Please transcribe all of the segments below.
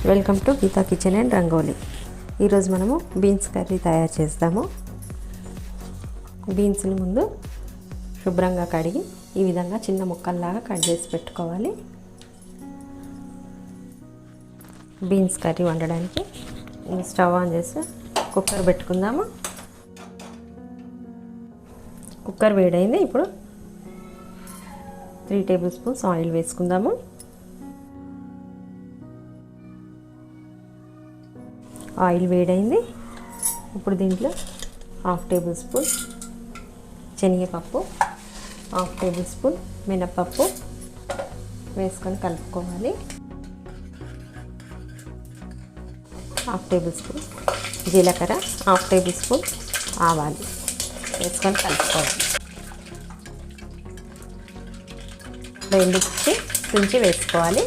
Welcome to Geetha kitchen and rangoli. ఈరోజు మనము beans curry తయారు చేస్తాము. బీన్స్ని ముందు శుభ్రంగా కడిగి ఈ విధంగా చిన్న ముక్కల్లాగా కట్ చేసి పెట్టుకోవాలి. బీన్స్ కర్రీ వండడానికి స్టవ్ ఆన్ చేసి కుక్కర్ పెట్టుకుందాము. కుక్కర్ వేడైంది. ఇప్పుడు 3 టేబుల్ స్పూన్స్ ఆయిల్ వేసుకుందాము. ఆయిల్ వేడైంది. ఇప్పుడు దీంట్లో 1/2 టేబుల్ స్పూన్ శనగపప్పు, 1/2 టేబుల్ స్పూన్ మినపప్పు వేసుకొని కలుపుకోవాలి. 1/2 టేబుల్ స్పూన్ జీలకర్ర, 1/2 టేబుల్ స్పూన్ ఆవాలు వేసుకొని కలుపుకోవాలి. ఎండుమిర్చి తుంచి వేసుకోవాలి.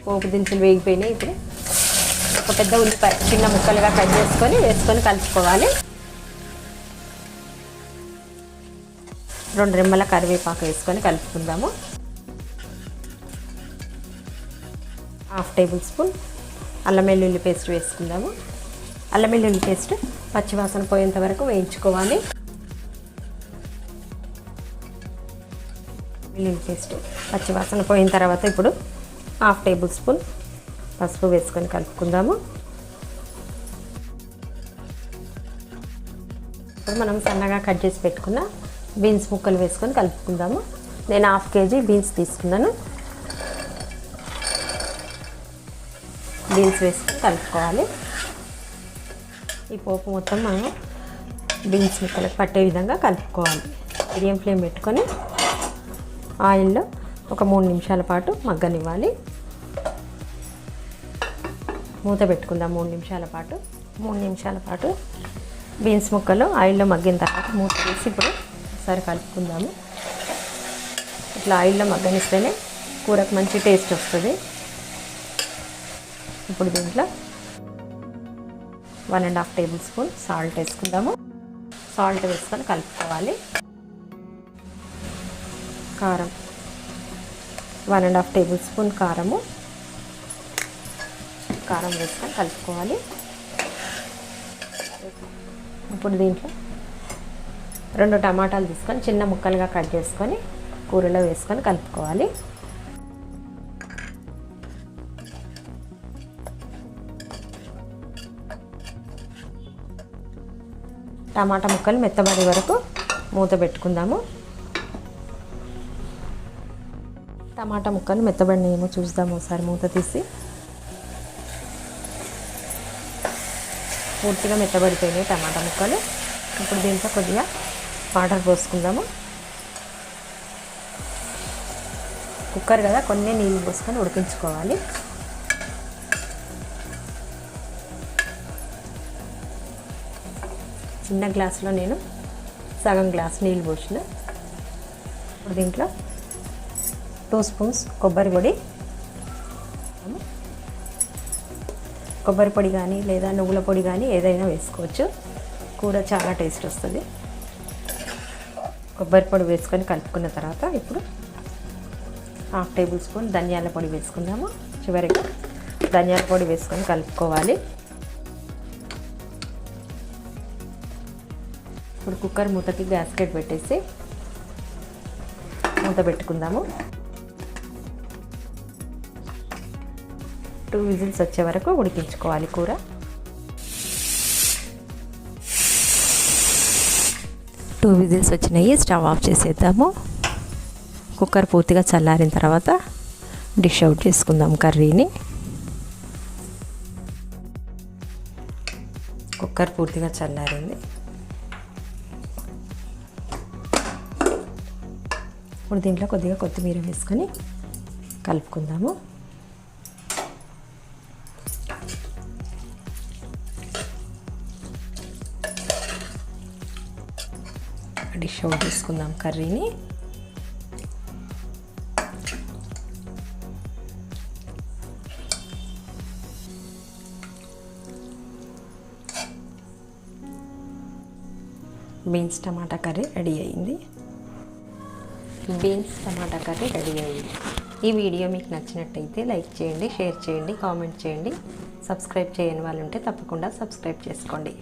పోపు దినుసులు వేగిపోయినాయి. ఇప్పుడు ఒక పెద్ద ఉల్లిపాయ చిన్న ముక్కలుగా కట్ వేసుకొని కలుపుకోవాలి. 2 రెమ్మల కరివేపాకు వేసుకొని కలుపుకుందాము. 1/2 టేబుల్ స్పూన్ అల్లం వెల్లుల్లి పేస్ట్ వేసుకుందాము. అల్లం వెల్లుల్లి పేస్ట్ పచ్చివాసన పోయేంత వరకు వేయించుకోవాలి. వెల్లుల్లి పేస్ట్ పచ్చివాసన పోయిన తర్వాత ఇప్పుడు 1/2 టేబుల్ స్పూన్ పసుపు వేసుకొని కలుపుకుందాము. ఇప్పుడు మనం సన్నగా కట్ చేసి పెట్టుకున్న బీన్స్ ముక్కలు వేసుకొని కలుపుకుందాము. నేను 1/2 కేజీ బీన్స్ తీసుకున్నాను. బీన్స్ వేసుకొని కలుపుకోవాలి. ఈ పోపు మొత్తం మనం బీన్స్ ముక్కలకు పట్టే విధంగా కలుపుకోవాలి. మీడియం ఫ్లేమ్ పెట్టుకొని ఆయిల్లో ఒక 3 నిమిషాల పాటు మగ్గనివ్వాలి. మూత పెట్టుకుందాం. 3 నిమిషాల పాటు బీన్స్ ముక్కలు ఆయిల్లో మగ్గిన తర్వాత మూత తీసి ఇప్పుడు ఒకసారి కలుపుకుందాము. ఇట్లా ఆయిల్లో మగ్గనిస్తేనే కూరకు మంచి టేస్ట్ వస్తుంది. ఇప్పుడు దీంట్లో 1.5 టేబుల్ స్పూన్ సాల్ట్ వేసుకుందాము. సాల్ట్ వేసుకొని కలుపుకోవాలి. కారం 1.5 టేబుల్ స్పూన్ కారం వేసుకొని కలుపుకోవాలి. ఇప్పుడు దీంట్లో 2 టమాటాలు తీసుకొని చిన్న ముక్కలుగా కట్ చేసుకొని కూరలో వేసుకొని కలుపుకోవాలి. టమాటా ముక్కలు మెత్తబడే వరకు మూత పెట్టుకుందాము. టమాటా ముక్కలు మెత్తబడినేమో చూద్దాము. ఒకసారి మూత తీసి పూర్తిగా మెత్తబడిపోయినాయి టమాటా ముక్కలు. ఇప్పుడు దీంట్లో కొద్దిగా వాటర్ పోసుకుందాము. కుక్కర్ కదా, కొన్ని నీళ్ళు పోసుకొని ఉడికించుకోవాలి. చిన్న గ్లాసులో నేను సగం గ్లాస్ నీళ్ళు పోసిన. ఇప్పుడు దీంట్లో 2 స్పూన్స్ కొబ్బరి పొడి కానీ లేదా నువ్వుల పొడి కానీ ఏదైనా వేసుకోవచ్చు. కూర చాలా టేస్ట్ వస్తుంది. కొబ్బరి పొడి వేసుకొని కలుపుకున్న తర్వాత ఇప్పుడు 1/2 టేబుల్ స్పూన్ ధనియాల పొడి వేసుకుందాము. చివరిగా ధనియాల పొడి వేసుకొని కలుపుకోవాలి. ఇప్పుడు కుక్కర్ మూతకి గ్యాస్కెట్ పెట్టేసి మూత పెట్టుకుందాము. 2 విజిల్స్ వచ్చే వరకు ఉడికించుకోవాలి కూర. 2 విజిల్స్ వచ్చినాయి. స్టవ్ ఆఫ్ చేసేద్దాము. కుక్కర్ పూర్తిగా చల్లారిన తర్వాత డిష్ అవుట్ చేసుకుందాం కర్రీని. కుక్కర్ పూర్తిగా చల్లారింది. ఇప్పుడు దీంట్లో కొద్దిగా కొత్తిమీర వేసుకొని కలుపుకుందాము. డిష్ అవుట్ చేసుకుందాం కర్రీని. బీన్స్ టమాటా కర్రీ రెడీ అయింది. ఈ వీడియో మీకు నచ్చినట్టయితే లైక్ చేయండి, షేర్ చేయండి, కామెంట్ చేయండి. సబ్స్క్రైబ్ చేయని వాళ్ళు ఉంటే తప్పకుండా సబ్స్క్రైబ్ చేసుకోండి.